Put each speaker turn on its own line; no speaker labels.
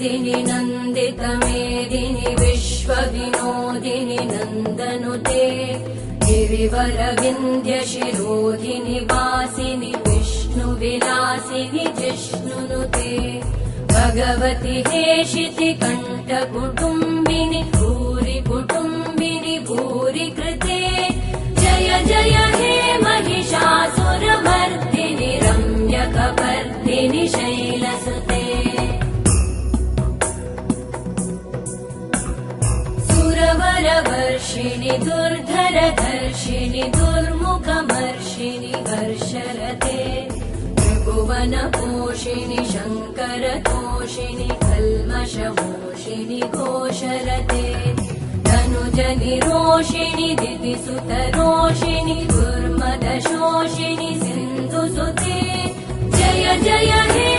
मेदिनि नन्दितमेदिनि विश्वविनोदिनि नन्दनुते गिरिवरविन्द्यशिरोधिनि वासिनि विष्णुविलासिनि जिष्णुनुते भगवति हेशिति कण्ठकुटुम्बिनि भूरि कुटुम्बिनि भूरि कृते जय जय हे महिषासुरमर्दिनि रम्यकपर्दिनि शैलसुते सुरवरवर्षिणि दुर्धरधर्षिणि दुर्मुखमर्षिणि हर्षरते त्रिभुवनपोषिणि शङ्करतोषिणि कल्मषमोषिणि घोषरते धनुजनिरोषिणि दितिसुतरोषिणि दुर्मदशोषिणि सिन्धुसुते जय जय हे